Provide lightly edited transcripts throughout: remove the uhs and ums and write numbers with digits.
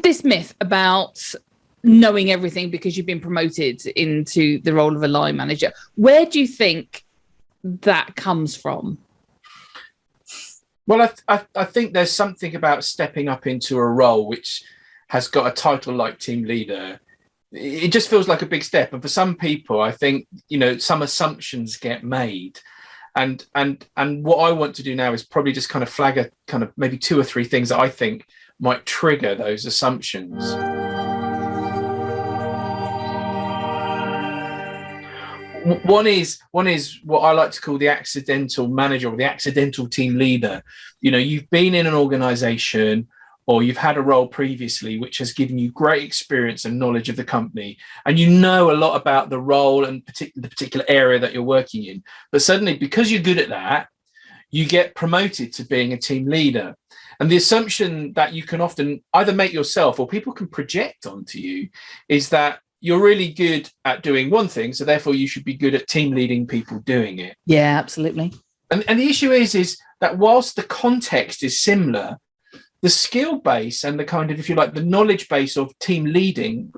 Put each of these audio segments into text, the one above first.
this myth about knowing everything because you've been promoted into the role of a line manager. Where do you think that comes from? Well, I think there's something about stepping up into a role which has got a title like team leader. It just feels like a big step. And for some people, I think, some assumptions get made. And what I want to do now is probably just kind of flag a kind of maybe 2 or 3 things that I think might trigger those assumptions. One is what I like to call the accidental manager or the accidental team leader. You've been in an organization or you've had a role previously which has given you great experience and knowledge of the company, and you know a lot about the role and the particular area that you're working in. But suddenly, because you're good at that, you get promoted to being a team leader. And the assumption that you can often either make yourself or people can project onto you is that you're really good at doing one thing, so therefore you should be good at team leading people doing it. Yeah, absolutely. And the issue is that whilst the context is similar, the skill base and the kind of, if you like, the knowledge base of team leading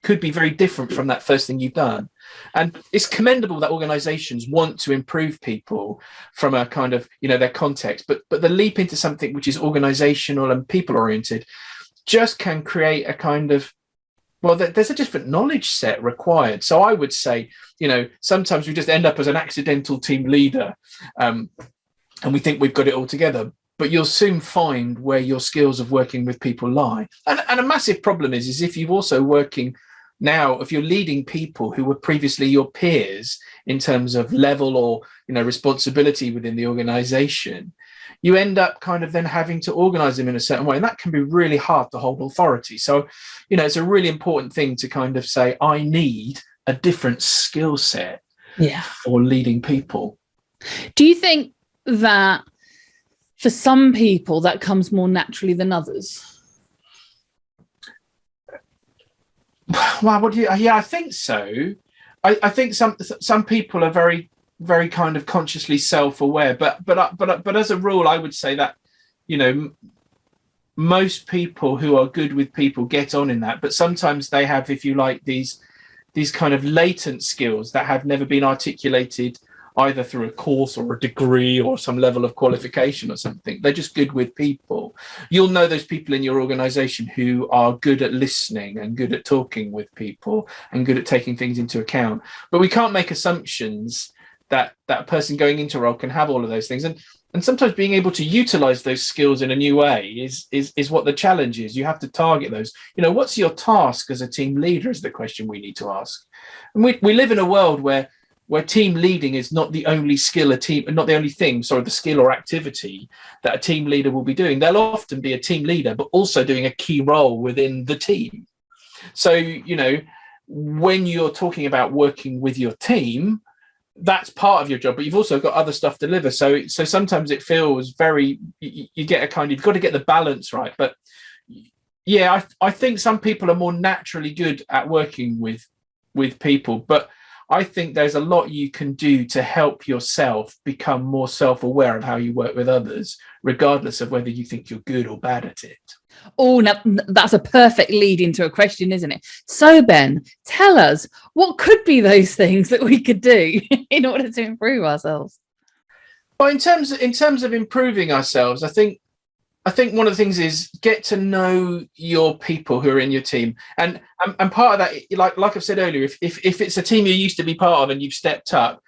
could be very different from that first thing you've done. And it's commendable that organizations want to improve people from a kind of, their context, but the leap into something which is organizational and people oriented just can create a kind of, well, there's a different knowledge set required. So I would say, sometimes we just end up as an accidental team leader, and we think we've got it all together. But you'll soon find where your skills of working with people lie. And a massive problem is if you're also working now, if you're leading people who were previously your peers in terms of level or, responsibility within the organization, you end up kind of then having to organize them in a certain way. And that can be really hard to hold authority. So, it's a really important thing to kind of say, I need a different skill set for leading people. Do you think that for some people that comes more naturally than others? Well, I think so. I think some people are very, very kind of consciously self-aware, but as a rule, I would say that, most people who are good with people get on in that, but sometimes they have, if you like, these kind of latent skills that have never been articulated either through a course or a degree or some level of qualification or something. They're just good with people. You'll know those people in your organization who are good at listening and good at talking with people and good at taking things into account. But we can't make assumptions that that person going into a role can have all of those things. And sometimes being able to utilize those skills in a new way is what the challenge is. You have to target those. What's your task as a team leader is the question we need to ask. And we live in a world where team leading is not the only skill the skill or activity that a team leader will be doing. They'll often be a team leader, but also doing a key role within the team. So, when you're talking about working with your team, that's part of your job, but you've also got other stuff to deliver. So sometimes it feels you get a kind of, you've got to get the balance right. But yeah, I think some people are more naturally good at working with people, but I think there's a lot you can do to help yourself become more self-aware of how you work with others, regardless of whether you think you're good or bad at it. Oh, now that's a perfect lead into a question, isn't it? So, Ben, tell us, what could be those things that we could do in order to improve ourselves? Well, in terms of improving ourselves, I think one of the things is get to know your people who are in your team, and part of that, like I've said earlier, if it's a team you used to be part of and you've stepped up,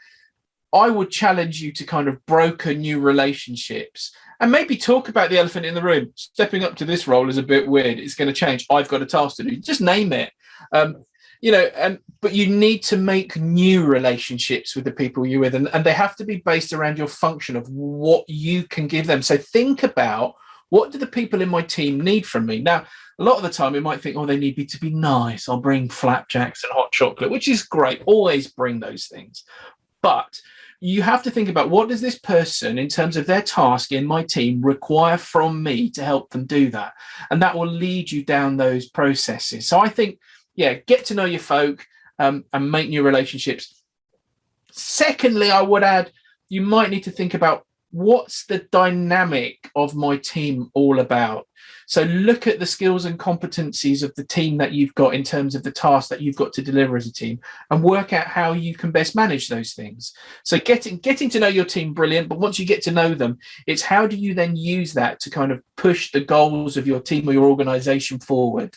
I would challenge you to kind of broker new relationships and maybe talk about the elephant in the room. Stepping up to this role is a bit weird. It's going to change. I've got a task to do. Just name it. But you need to make new relationships with the people you're with, and they have to be based around your function of what you can give them. So think about, what do the people in my team need from me? Now, a lot of the time we might think, they need me to be nice. I'll bring flapjacks and hot chocolate, which is great. Always bring those things. But you have to think about, what does this person, in terms of their task in my team, require from me to help them do that? And that will lead you down those processes. So I think, get to know your folk and make new relationships. Secondly, I would add, you might need to think about what's the dynamic of my team all about? So look at the skills and competencies of the team that you've got in terms of the tasks that you've got to deliver as a team, and work out how you can best manage those things. So getting to know your team, brilliant. But once you get to know them, it's how do you then use that to kind of push the goals of your team or your organization forward?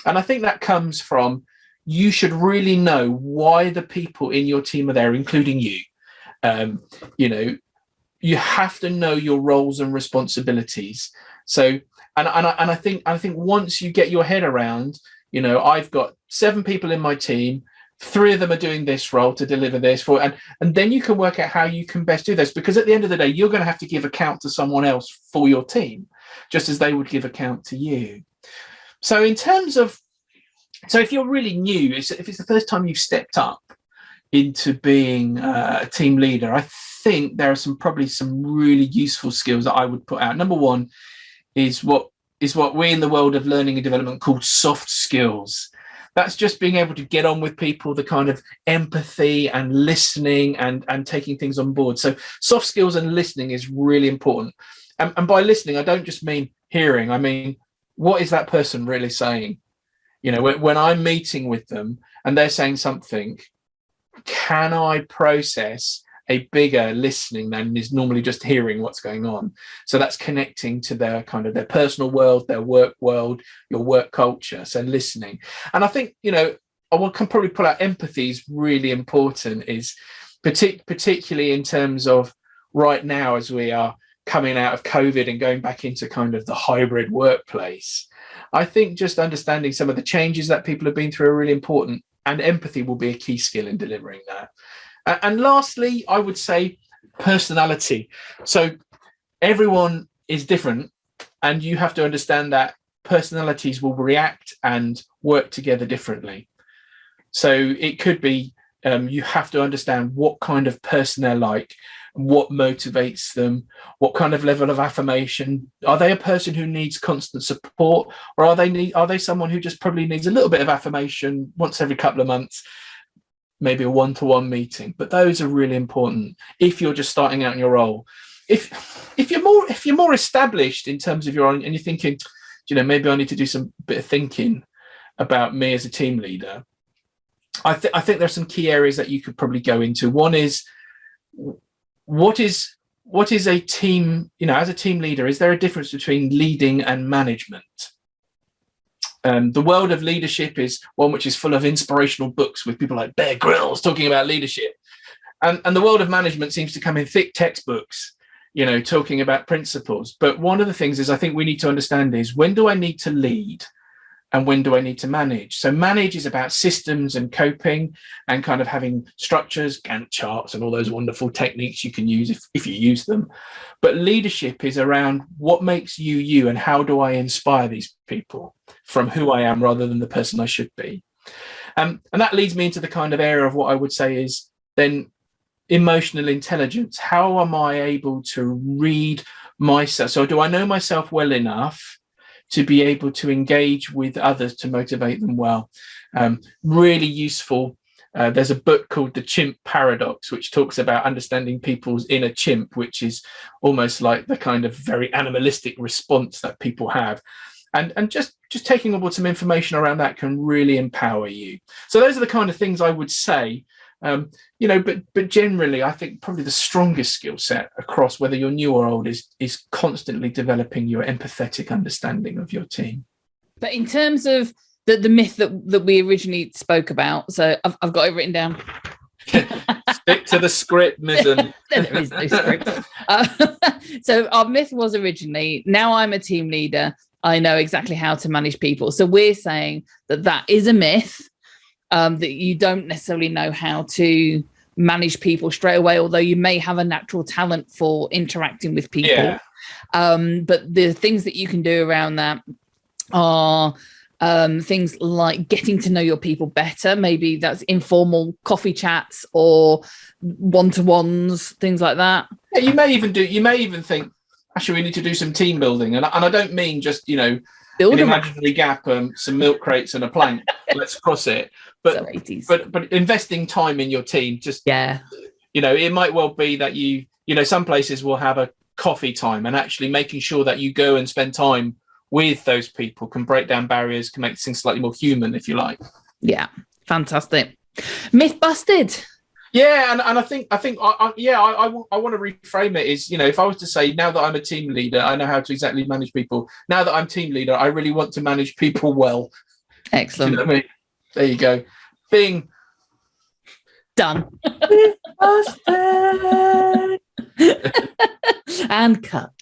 And I think that comes from, you should really know why the people in your team are there, including you. You have to know your roles and responsibilities. So, and I think once you get your head around, I've got 7 people in my team, 3 of them are doing this role to deliver this for, and then you can work out how you can best do this, because at the end of the day, you're going to have to give account to someone else for your team, just as they would give account to you. So in terms of, so if you're really new, if it's the first time you've stepped up into being a team leader, I think there are probably some really useful skills that I would put out. Number one is what we in the world of learning and development call soft skills. That's just being able to get on with people, the kind of empathy and listening and taking things on board. So soft skills and listening is really important. And by listening, I don't just mean hearing. I mean, what is that person really saying? When I'm meeting with them and they're saying something, can I process a bigger listening than is normally just hearing what's going on? So that's connecting to their personal world, their work world, your work culture. So listening. And I think, I can probably pull out empathy is really important, is particularly in terms of right now, as we are coming out of COVID and going back into kind of the hybrid workplace. I think just understanding some of the changes that people have been through are really important, and empathy will be a key skill in delivering that. And lastly, I would say personality. So everyone is different, and you have to understand that personalities will react and work together differently. So it could be you have to understand what kind of person they're like, what motivates them, what kind of level of affirmation. Are they a person who needs constant support, or are they someone who just probably needs a little bit of affirmation once every couple of months, maybe a one-to-one meeting? But those are really important if you're just starting out in your role. If you're more established in terms of your own, and you're thinking, maybe I need to do some bit of thinking about me as a team leader, I think there's some key areas that you could probably go into. One is, what is a team, as a team leader, is there a difference between leading and management? The world of leadership is one which is full of inspirational books with people like Bear Grylls talking about leadership. And the world of management seems to come in thick textbooks, talking about principles. But one of the things is I think we need to understand is, when do I need to lead and when do I need to manage? So manage is about systems and coping and kind of having structures, Gantt charts, and all those wonderful techniques you can use if you use them. But leadership is around what makes you you, and how do I inspire these people from who I am rather than the person I should be. And that leads me into the kind of area of what I would say is then emotional intelligence. How am I able to read myself? So do I know myself well enough to be able to engage with others to motivate them well? Really useful. There's a book called The Chimp Paradox, which talks about understanding people's inner chimp, which is almost like the kind of very animalistic response that people have. And just taking on board some information around that can really empower you. So those are the kind of things I would say. But generally, I think probably the strongest skill set across, whether you're new or old, is constantly developing your empathetic understanding of your team. But in terms of the myth that we originally spoke about, so I've got it written down. Stick to the script, Mizzen. There is no script. So our myth was originally, now I'm a team leader, I know exactly how to manage people. So we're saying that is a myth. That you don't necessarily know how to manage people straight away, although you may have a natural talent for interacting with people. Yeah. But the things that you can do around that are things like getting to know your people better. Maybe that's informal coffee chats or one-to-ones, things like that. Yeah, you may even think, actually, we need to do some team building. And I don't mean just, build an imaginary gap, some milk crates and a plank. Let's cross it. But investing time in your team, just it might well be that you some places will have a coffee time, and actually making sure that you go and spend time with those people can break down barriers, can make things slightly more human, if you like. Yeah, fantastic. Myth busted. Yeah, and I think I want to reframe it is, if I was to say, now that I'm a team leader, I know how to exactly manage people. Now that I'm team leader, I really want to manage people well. Excellent. Do you know what I mean? There you go. Bing. Done. And cut.